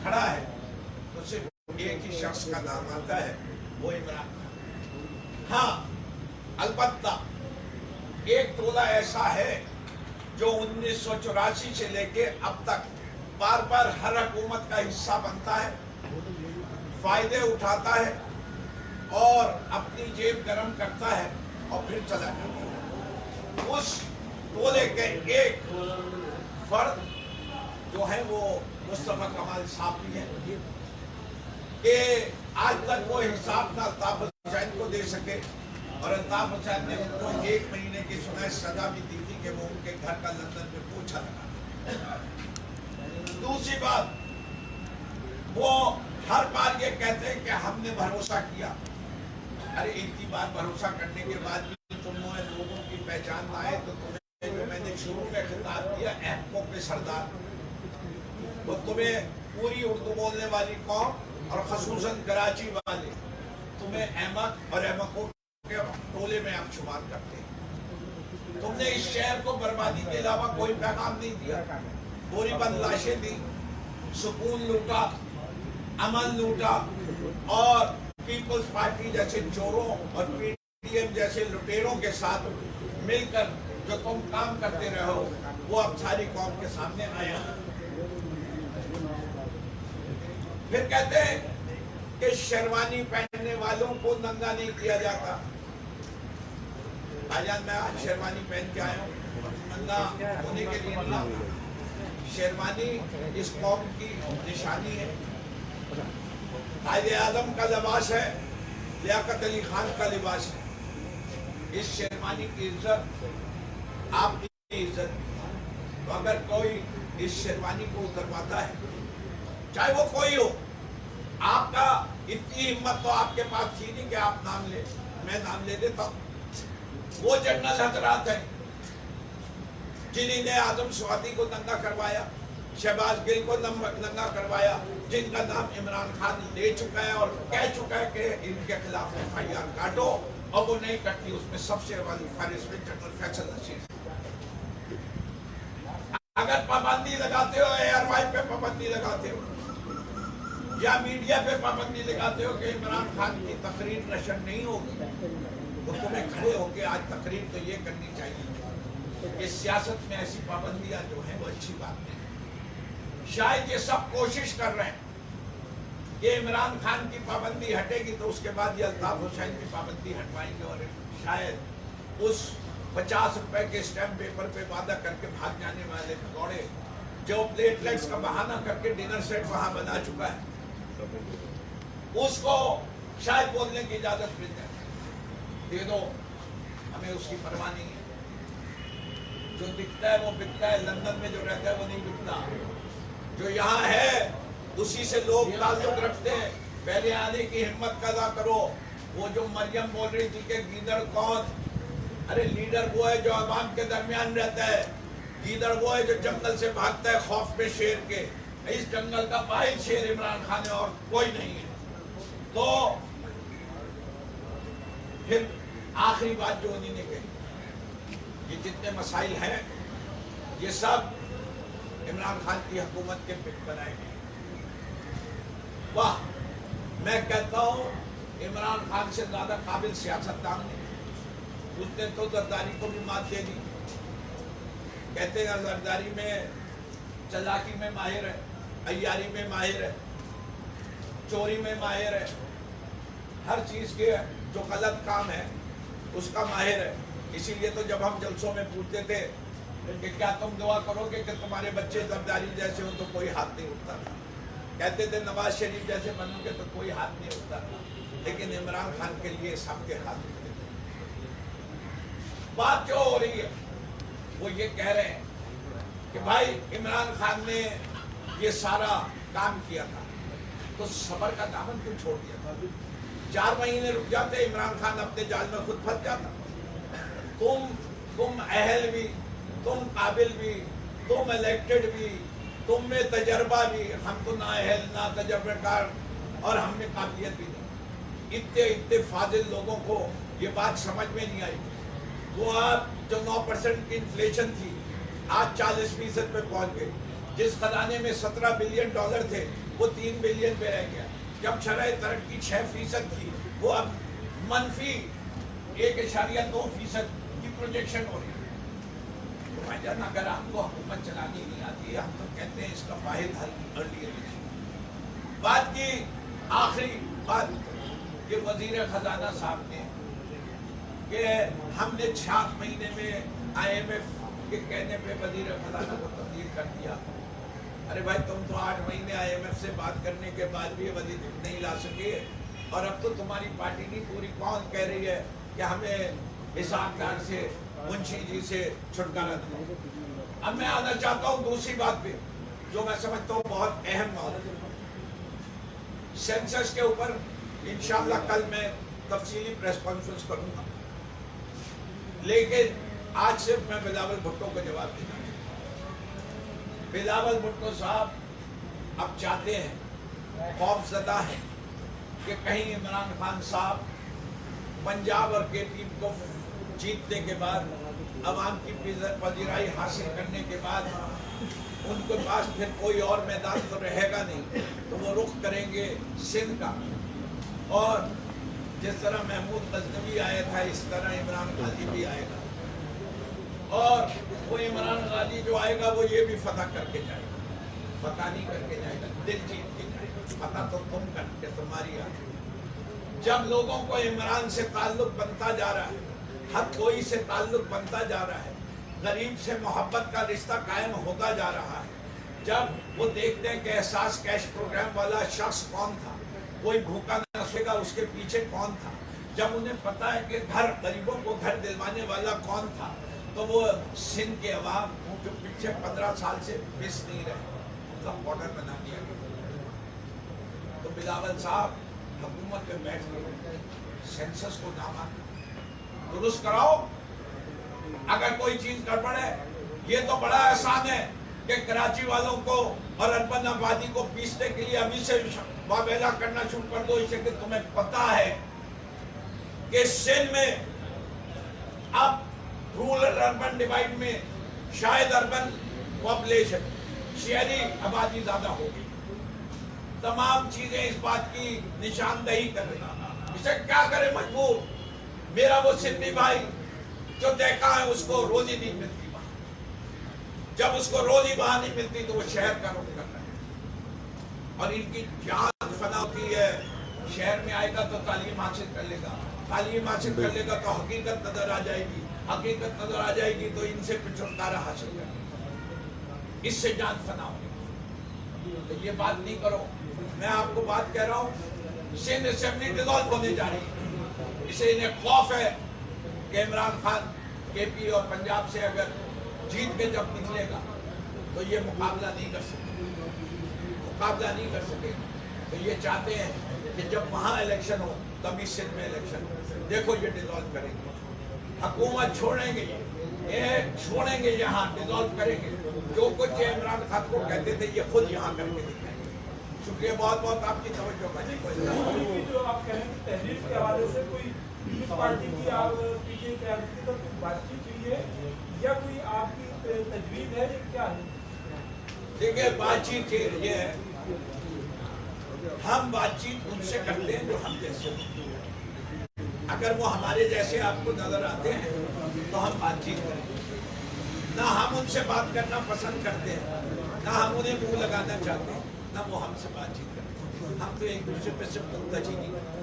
کھڑا ہے تو صرف ایک ہی شخص کا نام آتا ہے، وہ عمران خان۔ ہاں البتہ ایک ٹولہ ایسا ہے جو 1984 سے لے کے اب تک بار بار ہر حکومت کا حصہ بنتا ہے، فائدے اٹھاتا ہے اور اپنی جیب گرم کرتا ہے اور پھر چلا جاتا ہے۔ اس ٹولے کے ایک فرد جو ہے وہ مصطفیٰ کمال صاحب بھی ہیں کہ آج تک وہ حساب نہ الطاف حسین کو دے سکے، اور الطاف حسین نے ان کو 1 مہینے کی سنائے سزا بھی دی تھی کہ وہ ان کے گھر کا لندن میں پوچھا لگا۔ دوسری بات، وہ ہر بار یہ کہتے ہیں کہ ہم نے بھروسہ کیا۔ ارے ایک ہی بار بھروسہ کرنے کے بعد بھی تم نے لوگوں کی پہچان لائے تو تمہیں جو میں نے شروع میں خطاب کیا احمقوں کے سردار، وہ تمہیں پوری اردو بولنے والی قوم اور خصوصاً کراچی والے تمہیں احمق اور احمقوں کے ٹولے میں اب شمار کرتے ہیں۔ تم نے اس شہر کو بربادی کے علاوہ کوئی پیغام نہیں دیا، پوری بند لاشیں دی، سکون لوٹا، امن لوٹا، اور پیپلز پارٹی جیسے چوروں اور پی ٹی ایم جیسے لٹیروں کے ساتھ مل کر جو تم کام کرتے رہو وہ اب ساری قوم کے سامنے آیا۔ پھر کہتے ہیں کہ شیروانی پہننے والوں کو ننگا نہیں کیا جاتا۔ بھائی جان میں آج شیروانی پہن کے آیا ہوں، ننگا ہونے کے لیے نہیں۔ شیروانی اس قوم کی نشانی ہے، قائد اعظم کا لباس ہے، لیاقت علی خان کا لباس ہے۔ اس شیروانی کی عزت آپ کی عزت، تو اگر کوئی اس شیروانی کو اترواتا ہے چاہے وہ کوئی ہو، آپ کا اتنی ہمت تو آپ کے پاس تھی نہیں کہ آپ نام لیں، میں نام لے دیتا ہوں۔ وہ جنرل حضرات ہیں جنہی نے اعظم سوادی کو ننگا کروایا، شہباز گل کو ننگا کروایا، جن کا نام عمران خان لے چکا ہے اور کہہ چکا ہے کہ ان کے خلاف FIR کاٹو، اور وہ نہیں کرتی۔ اس میں سب سے والی فہرست میں جنرل فیصل نصیر۔ اگر پابندی لگاتے ہو ARY پہ پابندی لگاتے ہو یا میڈیا پہ پابندی لگاتے ہو کہ عمران خان کی تقریر نشر نہیں ہوگی، تو تمہیں کھڑے ہو کے آج تقریر تو یہ کرنی چاہیے کہ سیاست میں ایسی پابندیاں جو ہیں وہ اچھی بات نہیں۔ شاید یہ سب کوشش کر رہے ہیں کہ عمران خان کی پابندی ہٹے گی تو اس کے بعد یہ الطاف حسین کی پابندی ہٹوائیں گے، اور شاید اس 50 روپے کے اسٹیمپ پیپر پہ وعدہ کر کے بھاگ جانے والے بھگوڑے جو پلیٹلیٹس کا بہانہ کر کے ڈنر سیٹ وہاں بنا چکا ہے، اس کو شاید بولنے کی اجازت مل جائے۔ دے دو، ہمیں اس کی پرواہ نہیں ہے۔ جو دکھتا ہے وہ بکتا ہے، لندن میں جو رہتا ہے وہ نہیں بکتا، جو یہاں ہے اسی سے لوگ تعلق رکھتے ہیں۔ پہلے آنے کی ہمت پیدا کرو۔ وہ جو مریم بول رہی تھی کہ گیدڑ کون، ارے لیڈر وہ ہے جو عوام کے درمیان رہتا ہے، گیدڑ وہ ہے جو جنگل سے بھاگتا ہے خوف میں شیر کے۔ اس جنگل کا واحد شیر عمران خان ہے اور کوئی نہیں ہے۔ تو پھر آخری بات جو انہوں نے کہی، یہ جتنے مسائل ہیں یہ سب عمران خان کی حکومت کے پٹ بنائے گئے۔ واہ، میں کہتا ہوں عمران خان سے زیادہ قابل سیاستدان نہیں۔ اس نے تو زرداری کو بھی مات دے دی۔ کہتے ہیں زرداری میں چلاکی میں ماہر ہے، عیاری میں ماہر ہے، چوری میں ماہر ہے، ہر چیز کے جو غلط کام ہے اس کا ماہر ہے۔ اسی لیے تو جب ہم جلسوں میں پوچھتے تھے کہ کیا تم دعا کرو گے کہ تمہارے بچے زرداری جیسے ہوں تو کوئی ہاتھ نہیں اٹھتا تھا، کہتے تھے نواز شریف جیسے بنو گے تو کوئی ہاتھ نہیں اٹھتا تھا، لیکن عمران خان کے لیے سب کے ہاتھ اٹھتے تھے۔ بات جو ہو رہی ہے وہ یہ کہہ رہے ہیں کہ بھائی عمران خان نے یہ سارا کام کیا تھا تو صبر کا دامن کیوں چھوڑ دیا تھا؟ 4 مہینے رک جاتے، عمران خان اپنے جال میں خود پھنس جاتا۔ تم اہل بھی، تم قابل بھی، تم الیکٹڈ بھی، تم میں تجربہ بھی، ہم تو نہ اہل نہ تجربہ کار اور ہم میں قابلیت بھی نہیں۔ اتنے فاضل لوگوں کو یہ بات سمجھ میں نہیں آئی۔ وہ آپ جو 9% کی انفلیشن تھی آج 40% پہ پہنچ گئی، جس خزانے میں $17 بلین تھے وہ $3 بلین پہ رہ گیا. جب شرح ترقی 6% تھی وہ اب منفی 1.2% کی پروجیکشن ہو رہی ہے. تو بھائی جان اگر آپ کو حکومت چلانی نہیں آتی، ہم تو کہتے ہیں اس کا واحد حل ارلی الیکشن. بات کی آخری بات کہ وزیر خزانہ صاحب نے کہ ہم نے 6 مہینے میں IMF کے کہنے پہ وزیر خزانہ کو تبدیل کر دیا. ارے بھائی تم تو 8 مہینے IMF سے بات کرنے کے بعد بھی وزیر نہیں لا سکے، اور اب تو تمہاری پارٹی نہیں پوری کون کہہ رہی ہے کہ ہمیں حساب دار سے، منشی جی سے چھٹکارا دو. اب میں آنا چاہتا ہوں دوسری بات پہ جو میں سمجھتا ہوں بہت اہم بات ہے. سینسس کے اوپر انشاءاللہ کل میں تفصیلی پریس کانفرنس کروں گا، لیکن آج صرف میں بلاول بھٹو کو جواب دینا چاہتا ہوں. بلاول بھٹو صاحب اب چاہتے ہیں، خوف زدہ ہے کہ کہیں عمران خان صاحب پنجاب اور KP کو جیتنے کے بعد، عوام کی پذیرائی حاصل کرنے کے بعد ان کے پاس پھر کوئی اور میدان تو رہے گا نہیں، تو وہ رخ کریں گے سندھ کا. اور جس طرح محمود غزنوی آیا تھا اس طرح عمران غازی بھی آئے گا، اور وہ عمران غازی جو آئے گا وہ یہ بھی فتح کر کے جائے گا. فتح نہیں کر کے جائے گا، دل جیت کے جائے گا. فتح تو تم کر کے تمہاری آگے. جب لوگوں کو عمران سے تعلق بنتا جا رہا ہے، ہر کوئی سے تعلق بنتا جا رہا ہے، غریب سے محبت کا رشتہ قائم ہوتا جا رہا ہے، جب وہ دیکھتے ہیں کہ احساس کیش پروگرام والا شخص کون تھا، کوئی بھوکا نہ سوئے گا اس کے پیچھے کون تھا، جب انہیں پتا ہے کہ گھر غریبوں کو گھر دلوانے والا کون تھا، تو وہ سندھ کے عوام جو پچھے 15 سال سے پس نہیں رہے، ان کا بارڈر بنا دیا گیا. تو بلاول صاحب حکومت پہ بیٹھ کر سینسس کو نامہ درست کراؤ. اگر کوئی چیز گڑبڑ ہے، یہ تو بڑا احسان ہے کہ کراچی والوں کو اور اربن آبادی کو پیسنے کے لیے ابھی سے واویلا کرنا شروع کر دو. اسے کہ تمہیں پتا ہے کہ سندھ میں اب رورل اربن ڈیوائڈ میں شاید اربن پاپولیشن، شہری آبادی زیادہ ہوگی. تمام چیزیں اس بات کی نشاندہی کر رہی ہیں. اسے کیا کرے مجبور؟ میرا وہ سندھی بھائی جو دیکھا ہے اس کو روزی نہیں ملتی وہاں. جب اس کو روزی وہاں نہیں ملتی تو وہ شہر کا رخ کر رہا ہے، اور ان کی جان فنا ہوتی ہے. شہر میں آئے گا تو تعلیم حاصل کر لے گا، تعلیم حاصل کر لے گا تو حقیقت نظر آ جائے گی، حقیقت نظر آ جائے گی تو ان سے چھٹکارا حاصل کر لے گا. اس سے جان فنا ہوگی. تو یہ بات نہیں کرو. میں آپ کو بات کہہ رہا ہوں، سندھ اسمبلی ڈیزالو ہونے جا رہی ہے. اسے انہیں خوف ہے کہ عمران خان KP اور پنجاب سے اگر جیت کے جب نکلے گا تو یہ مقابلہ نہیں کر سکے. تو یہ چاہتے ہیں کہ جب وہاں الیکشن ہو تبھی سندھ میں الیکشن ہو. دیکھو یہ ڈیزالو کریں گے، حکومت چھوڑیں گے، یہ چھوڑیں گے، یہاں ڈیزالو کریں گے. جو کچھ عمران خان کو کہتے تھے یہ خود یہاں کر کے دکھائیں گے. شکریہ بہت بہت آپ کی توجہ کا. جو آپ کہیں گے تحریف کے حوالے سے کوئی پارٹی کی آپ پیچھے قیادت کی بات چیت ہوئی ہے یا کوئی آپ کی تجویز ہے، کیا ہے؟ دیکھیں بات چیت یہ ہے، ہم بات چیت ان سے کرتے ہیں جو ہم جیسے ہوتے ہیں. اگر وہ ہمارے جیسے آپ کو نظر آتے ہیں تو ہم بات چیت کریں گے. نہ ہم ان سے بات کرنا پسند کرتے ہیں، نہ ہم انہیں منہ لگانا چاہتے ہیں، نہ وہ ہم سے بات چیت کرتے ہیں. ہم تو ایک دوسرے پہ صرف منتجی نہیں کرتے.